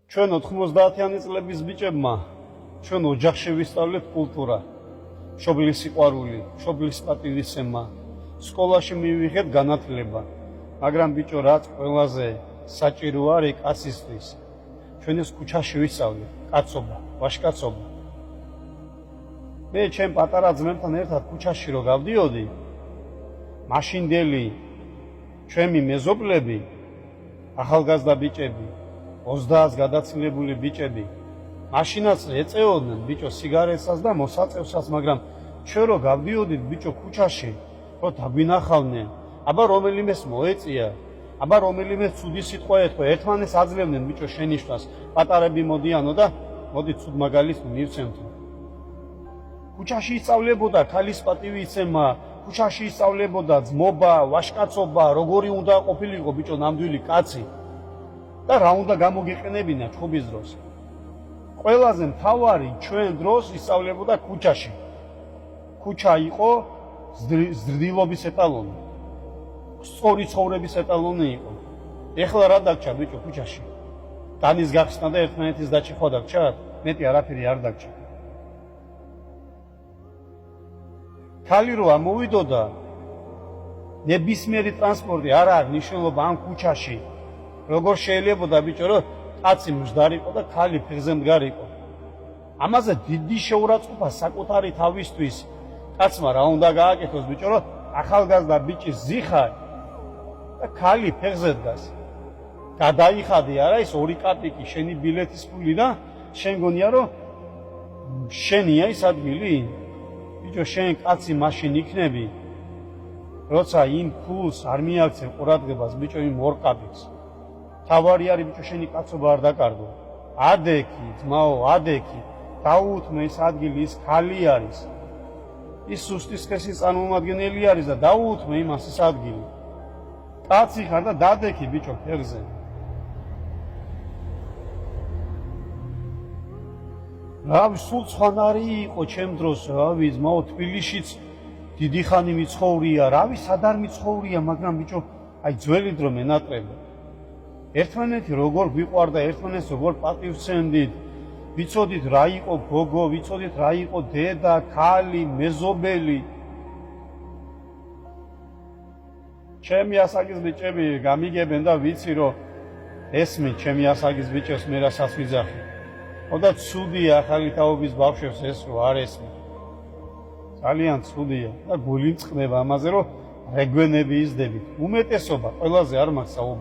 ჩვენ 90-იანი წლების ბიჭებმა ჩვენ ოჯახში ვისწავლეთ კულტურა, მშობლის სიყვარული, მშობლის პატივისცემა, სკოლაში მივიღეთ განათლება, მაგრამ ბიჭო რაც ყველაზე საჭირო არის კაცისთვის, ჩვენ ეს ქუჩაში ვისწავლეთ, კაცობა, ვაჟკაცობა. მე ჩემ პატარა ძმებთან ერთად ქუჩაში რო გავდიოდი, მაშინდელი ჩემი მეზობლები, ახალგაზრდა ბიჭები, 30-ს გადაცილებული ბიჭები, მაშინაც ეწეოდნენ ბიჭო სიგარეტსაც და მოსაწევსაც, მაგრამ ჩვენ რო გავდიოდით ბიჭო ქუჩაში, რო დაგვინახავდნენ, აბა რომელიმეს მოეწია, აბა რომელიმეს ცუდი სიტყვა ეთქვა, ერთმანეს აძლევდნენ ბიჭო შენიშვნას, პატარები მოდიანო და მოდი ცუდ მაგალითს მივცემთო. ქუჩაში ისწავლებოდა ქალის პატივისცემა, ქუჩაში ისწავლებოდა ძმობა, ვაჟკაცობა, როგორი უნდა ყოფილიყო ბიჭო ნამდვილი კაცი და რა უნდა გამოგეყენებინა ჩხუბის დროს. ყველაზე მთავარი ჩვენ დროს ისწავლებოდა ქუჩაში. ქუჩა იყო ზრდილობის ეტალონი, სწორი ცხოვრების ეტალონი იყო. ეხლა რა დაგჭა ბიჭო ქუჩაში? დანის გახსნა და ერთმანეთის დაჭიქვა დაგჭა? მეტი არაფერი არ დაგჭა. ქალი რო ამოვიდოდა, ნებისმიერი ტრანსპორტი არ აქვს მნიშვნელობა ამ ქუჩაში. როგორ შეიძლებოდა ბიჭო რომ კაცი მждარიყო და ქალი ფეხზე მდგარიყო. ამაზე დიდი შეურაცხყოფა საკუთარი თავისთვის კაცმა რა უნდა გააკეთოს ბიჭო რომ ახალგაზრდა ბიჭის ზიხარ და ქალი ფეხზე დგას. გადაიხადე არა ის ორი კაპიკი შენი ბილეთის ფული და შენ გონია რომ შენია ის ადგილი? ბიჭო შენ კაცი მაშინ იქნები როცა იმ ფულს არ მიაქცევ ყურადღებას ბიჭო იმ ორ კაპიკს. თავარი არის ბიჭო შენი კაცობა არ დაკარგო. ადექი ძმაო, ადექი. დაუთმე ის ადგილი, ის ქალი არის. ის სუსტის ხესის წარმომადგენელი არის და დაუთმე იმას ის ადგილი. კაცი ხარ და დადექი ბიჭო ფეხზე. რავი, სულ სხვანაირი იყო ჩემ დროს, რავი, ძმაო, თბილისშიც დიდი ხანი მიცხოვრია, რავი, სად არ მიცხოვრია, მაგრამ ბიჭო, აი ძველი დრო მენატრება. ერთმანეთი როგორ გვიყვარდა, ერთმანეთს როგორ პატივცემდით, ვიცოდით რა იყო გოგო, ვიცოდით რა იყო დედა, ქალი, მეზობელი. ჩემი ასაკის ბიჭები გამიგებენ და ვიცი რომ ესმით ჩემი ასაკის ბიჭებს მე რასაც ვიძახი. ოდა ცუდია ახალი თაობის ბავშვებს ეს რო არ ესმით. ძალიან ცუდია და გული მწყდება ამაზე რომ რეგვენები იზდებით. უმეტესობა ყველაზე არ მაქვს საუბარი.